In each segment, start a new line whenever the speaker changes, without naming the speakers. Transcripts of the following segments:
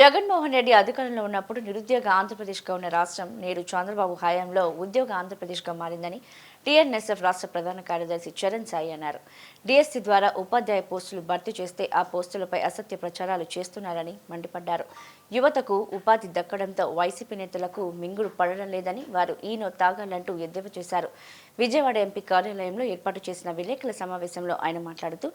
జగన్మోహన్ రెడ్డి అధికారంలో ఉన్నప్పుడు నిరుద్యోగ ఆంధ్రప్రదేశ్గా ఉన్న రాష్ట్రం నేడు చంద్రబాబు హయాంలో ఉద్యోగ ఆంధ్రప్రదేశ్గా మారిందని టీఎన్ఎస్ఎఫ్ రాష్ట్ర ప్రధాన కార్యదర్శి చరణ్ సాయి అన్నారు. డిఎస్సి ద్వారా ఉపాధ్యాయ పోస్టులు భర్తీ చేస్తే ఆ పోస్టులపై అసత్య ప్రచారాలు చేస్తున్నారని మండిపడ్డారు. యువతకు ఉపాధి దక్కడంతో వైసీపీ నేతలకు మింగుడు పడడం లేదని, వారు ఈనో తాగాలంటూ ఎద్దేవా చేశారు. విజయవాడ ఎంపీ కార్యాలయంలో ఏర్పాటు చేసిన విలేకరుల సమావేశంలో ఆయన మాట్లాడుతూ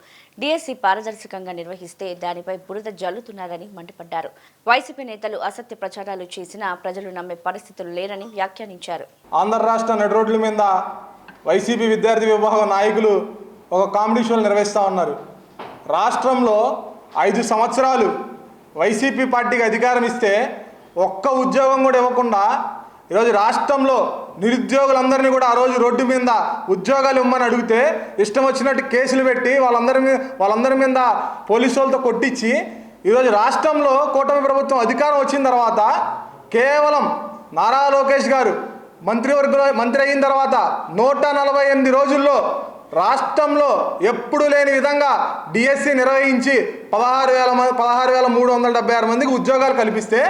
డిఎస్సి పారదర్శకంగా నిర్వహిస్తే దానిపై బురద జల్లుతున్నారని మండిపడ్డారు. వైసీపీ నేతలు అసత్య ప్రచారాలు చేసినా ప్రజలు నమ్మే పరిస్థితులు లేరని వ్యాఖ్యానించారు.
ఆంధ్ర రాష్ట్ర నడి రోడ్ల మీద వైసీపీ విద్యార్థి విభాగం నాయకులు ఒక కామెడీ షోలు నిర్వహిస్తూ ఉన్నారు. రాష్ట్రంలో 5 సంవత్సరాలు వైసీపీ పార్టీకి అధికారం ఇస్తే ఒక్క ఉద్యోగం కూడా ఇవ్వకుండా ఈరోజు రాష్ట్రంలో నిరుద్యోగులందరినీ కూడా ఆ రోజు రోడ్డు మీద ఉద్యోగాలు ఇవ్వమని అడిగితే ఇష్టం వచ్చినట్టు కేసులు పెట్టి వాళ్ళందరి మీద పోలీసు వాళ్ళతో కొట్టించి ఈరోజు రాష్ట్రంలో కూటమి ప్రభుత్వం అధికారం వచ్చిన తర్వాత కేవలం నారా లోకేష్ గారు మంత్రి అయిన తర్వాత 148 రోజుల్లో రాష్ట్రంలో ఎప్పుడు లేని విధంగా డిఎస్సి నిర్వహించి 16,376 మందికి ఉద్యోగాలు కల్పిస్తే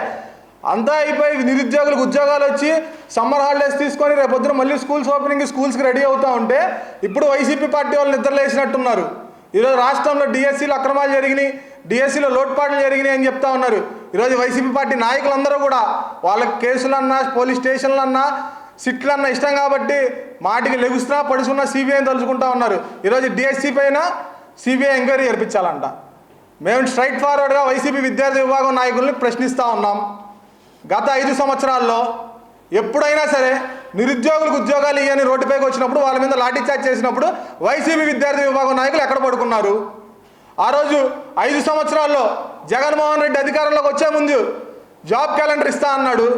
అంతా అయిపోయి నిరుద్యోగులకు ఉద్యోగాలు వచ్చి సమ్మర్ హాలిడేస్ తీసుకొని రేపొద్దున మళ్ళీ స్కూల్స్కి రెడీ అవుతూ ఉంటే ఇప్పుడు వైసీపీ పార్టీ వాళ్ళు నిద్రలేసినట్టున్నారు. ఈరోజు రాష్ట్రంలో డిఎస్సీలో అక్రమాలు జరిగినాయి, డిఎస్సీలో లోటుపాట్లు జరిగినాయి అని చెప్తా ఉన్నారు. ఈరోజు వైసీపీ పార్టీ నాయకులందరూ కూడా వాళ్ళకి కేసులన్నా పోలీస్ స్టేషన్లన్నా సిట్లన్నా ఇష్టం కాబట్టి మాటికి లెగుస్తున్నా పడుచున్నా సిబిఐని తలుచుకుంటా ఉన్నారు. ఈరోజు డిఎస్సీ పైన సిబిఐ ఎంక్వైరీ జరిపించాలంట. మేము స్ట్రైట్ ఫార్వర్డ్గా వైసీపీ విద్యార్థి విభాగం నాయకుల్ని ప్రశ్నిస్తూ ఉన్నాం. గత 5 సంవత్సరాల్లో ఎప్పుడైనా సరే నిరుద్యోగులకు ఉద్యోగాలు ఇవ్వని రోడ్డుపైకి వచ్చినప్పుడు వాళ్ళ మీద లాఠీచార్జ్ చేసినప్పుడు వైసీపీ విద్యార్థి విభాగం నాయకులు ఎక్కడ పడుకున్నారు? ఆ రోజు 5 సంవత్సరాల్లో జగన్మోహన్ రెడ్డి అధికారంలోకి వచ్చే ముందు జాబ్ క్యాలెండర్ ఇస్తా అన్నాడు.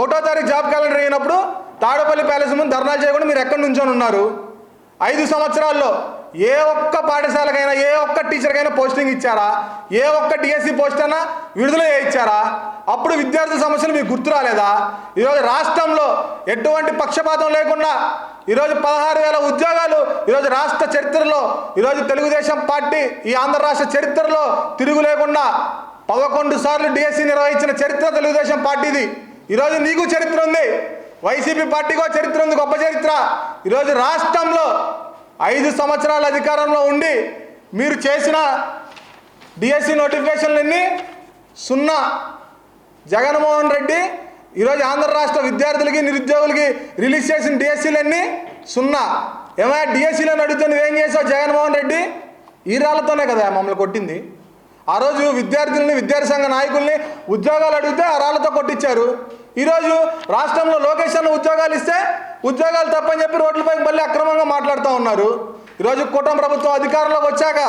1వ తారీఖు జాబ్ క్యాలెండర్ అయినప్పుడు తాడేపల్లి ప్యాలెస్ ముందు ధర్నాలు చేయకుండా మీరు ఎక్కడి నుంచొని ఉన్నారు? 5 సంవత్సరాల్లో ఏ ఒక్క పాఠశాలకైనా ఏ ఒక్క టీచర్కైనా పోస్టింగ్ ఇచ్చారా? ఏ ఒక్క డిఎస్సి పోస్ట్ అయినా విడుదల చేయించారా? అప్పుడు విద్యార్థుల సమస్యలు మీకు గుర్తు రాలేదా? ఈరోజు రాష్ట్రంలో ఎటువంటి పక్షపాతం లేకుండా ఈరోజు 16,000 ఉద్యోగాలు ఈరోజు రాష్ట్ర చరిత్రలో, ఈరోజు తెలుగుదేశం పార్టీ ఈ ఆంధ్ర రాష్ట్ర చరిత్రలో తిరుగు లేకుండా 11 సార్లు డిఎస్సి నిర్వహించిన చరిత్ర తెలుగుదేశం పార్టీది. ఈరోజు నీకు చరిత్ర ఉంది, వైసీపీ పార్టీకో చరిత్ర ఉంది, గొప్ప చరిత్ర. ఈరోజు రాష్ట్రంలో 5 సంవత్సరాల అధికారంలో ఉండి మీరు చేసిన డిఎస్సి నోటిఫికేషన్లన్నీ 0. జగన్మోహన్ రెడ్డి ఈరోజు ఆంధ్ర రాష్ట్ర విద్యార్థులకి నిరుద్యోగులకి రిలీజ్ చేసిన డిఎస్సీలన్నీ 0. ఏమైనా డిఎస్సీలను అడిగితే నువ్వేం చేసావు జగన్మోహన్ రెడ్డి? ఈ రాళ్లతోనే కదా మమ్మల్ని కొట్టింది. ఆ రోజు విద్యార్థుల్ని విద్యార్థి సంఘ నాయకుల్ని ఉద్యోగాలు అడిగితే ఆ రాళ్లతో కొట్టించారు. ఈరోజు రాష్ట్రంలో లోకేష్ అన్న ఉద్యోగాలు ఇస్తే ఉద్యోగాలు తప్పని చెప్పి రోడ్లపై మళ్ళీ అక్రమంగా మాట్లాడుతూ ఉన్నారు. ఈరోజు కూటమి ప్రభుత్వం అధికారంలోకి వచ్చాక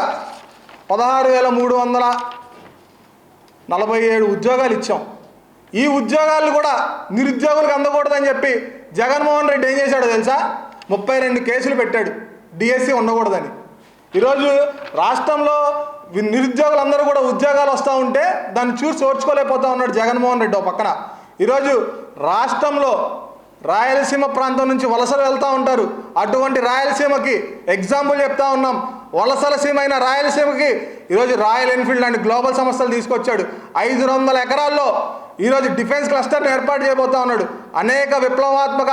16,347 ఉద్యోగాలు ఇచ్చాం. ఈ ఉద్యోగాలు కూడా నిరుద్యోగులకు అందకూడదని చెప్పి జగన్మోహన్ రెడ్డి ఏం చేశాడో తెలుసా? 32 కేసులు పెట్టాడు డిఎస్సి ఉండకూడదని. ఈరోజు రాష్ట్రంలో నిరుద్యోగులందరూ కూడా ఉద్యోగాలు వస్తూ ఉంటే దాన్ని చూసి ఓర్చుకోలేకపోతా ఉన్నాడు జగన్మోహన్ రెడ్డి. ఒక పక్కన ఈరోజు రాష్ట్రంలో రాయలసీమ ప్రాంతం నుంచి వలసలు వెళ్తూ ఉంటారు. అటువంటి రాయలసీమకి ఎగ్జాంపుల్ చెప్తా ఉన్నాం. వలసల సీమ అయిన రాయలసీమకి ఈరోజు రాయల్ ఎన్ఫీల్డ్ లాంటి గ్లోబల్ సంస్థలు తీసుకొచ్చాడు. 500 ఎకరాల్లో ఈరోజు డిఫెన్స్ క్లస్టర్ని ఏర్పాటు చేయబోతా ఉన్నాడు. అనేక విప్లవాత్మక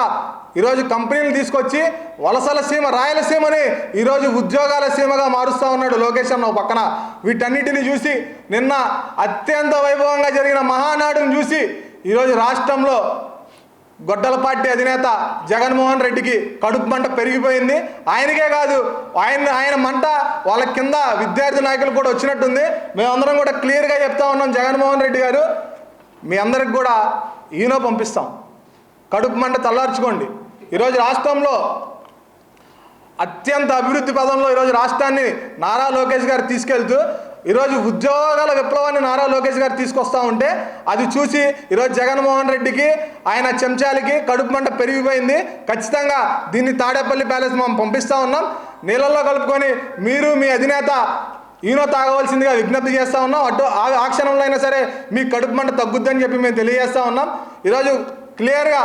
ఈరోజు కంపెనీలు తీసుకొచ్చి వలసల సీమ రాయలసీమని ఈరోజు ఉద్యోగాల సీమగా మారుస్తూ ఉన్నాడు లోకేష్ అన్న పక్కన. వీటన్నిటిని చూసి నిన్న అత్యంత వైభవంగా జరిగిన మహానాడును చూసి ఈరోజు రాష్ట్రంలో గొడ్డల పార్టీ అధినేత జగన్మోహన్ రెడ్డికి కడుపు మంట పెరిగిపోయింది. ఆయనకే కాదు, ఆయన మంట వాళ్ళ కింద విద్యార్థి నాయకులు కూడా వచ్చినట్టుంది. మేమందరం కూడా క్లియర్గా చెప్తా ఉన్నాం, జగన్మోహన్ రెడ్డి గారు మీ అందరికి కూడా ఈనో పంపిస్తాం, కడుపు మంట తల్లార్చుకోండి. ఈరోజు రాష్ట్రంలో అత్యంత అభివృద్ధి పదంలో ఈరోజు రాష్ట్రాన్ని నారా లోకేష్ గారు తీసుకెళ్తూ ఈరోజు ఉద్యోగాల విప్లవాన్ని నారా లోకేష్ గారు తీసుకొస్తూ ఉంటే అది చూసి ఈరోజు జగన్మోహన్ రెడ్డికి ఆయన చెంచాలకి కడుపు మంట పెరిగిపోయింది. ఖచ్చితంగా దీన్ని తాడేపల్లి ప్యాలెస్ మనం పంపిస్తూ ఉన్నాం. నీళ్ళల్లో కలుపుకొని మీరు మీ అధినేత ఈనో తాగవలసిందిగా విజ్ఞప్తి చేస్తూ ఉన్నాం. ఆ క్షణంలో అయినా సరే మీ కడుపు మంట తగ్గుద్దని చెప్పి మేము తెలియజేస్తూ ఉన్నాం. ఈరోజు క్లియర్గా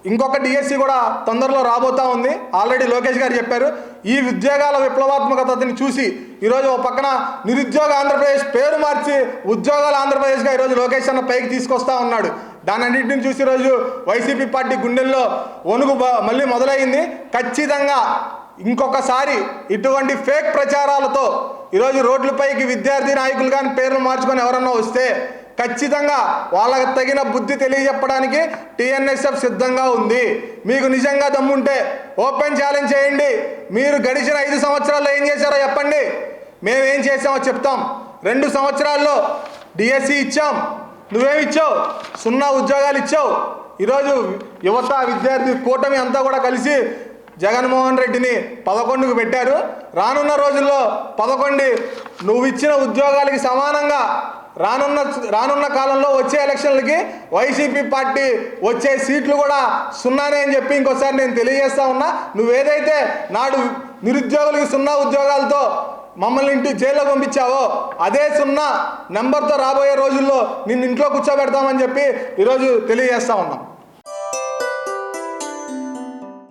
ఇంకొక డిఎస్సి కూడా తొందరలో రాబోతా ఉంది. ఆల్రెడీ లోకేష్ గారు చెప్పారు. ఈ ఉద్యోగాల విప్లవాత్మకతని చూసి ఈరోజు ఒక పక్కన నిరుద్యోగ ఆంధ్రప్రదేశ్ పేరు మార్చి ఉద్యోగాల ఆంధ్రప్రదేశ్గా ఈరోజు లోకేష్ అన్న పైకి తీసుకొస్తా ఉన్నాడు. దాని అన్నింటిని చూసి ఈరోజు వైసీపీ పార్టీ గుండెల్లో వణుకు మళ్ళీ మొదలైంది. ఖచ్చితంగా ఇంకొకసారి ఇటువంటి ఫేక్ ప్రచారాలతో ఈరోజు రోడ్లపైకి విద్యార్థి నాయకులు కానీ పేర్లు మార్చుకొని ఎవరన్నా వస్తే ఖచ్చితంగా వాళ్ళకి తగిన బుద్ధి తెలియజెప్పడానికి టీఎన్ఎస్ఎఫ్ సిద్ధంగా ఉంది. మీకు నిజంగా దమ్ముంటే ఓపెన్ ఛాలెంజ్ చేయండి. మీరు గడిచిన 5 సంవత్సరాల్లో ఏం చేశారో చెప్పండి, మేమేం చేసామో చెప్తాం. 2 సంవత్సరాల్లో డిఎస్సి ఇచ్చాం, నువ్వేమిచ్చావు? 0 ఉద్యోగాలు ఇచ్చావు. ఈరోజు యువత విద్యార్థి కూటమి అంతా కూడా కలిసి జగన్మోహన్ రెడ్డిని 11కు పెట్టారు. రానున్న రోజుల్లో 11 నువ్వు ఇచ్చిన ఉద్యోగాలకి సమానంగా రానున్న కాలంలో వచ్చే ఎలక్షన్లకి వైసీపీ పార్టీ వచ్చే సీట్లు కూడా 0నే అని చెప్పి ఇంకోసారి నేను తెలియజేస్తా ఉన్నా. నువ్వేదైతే నాడు నిరుద్యోగులకి 0 ఉద్యోగాలతో మమ్మల్ని ఇంటి జైల్లో పంపించావో అదే 0 నెంబర్తో రాబోయే రోజుల్లో నిన్ను ఇంట్లో కూర్చోబెడతామని చెప్పి ఈరోజు తెలియజేస్తా ఉన్నాం.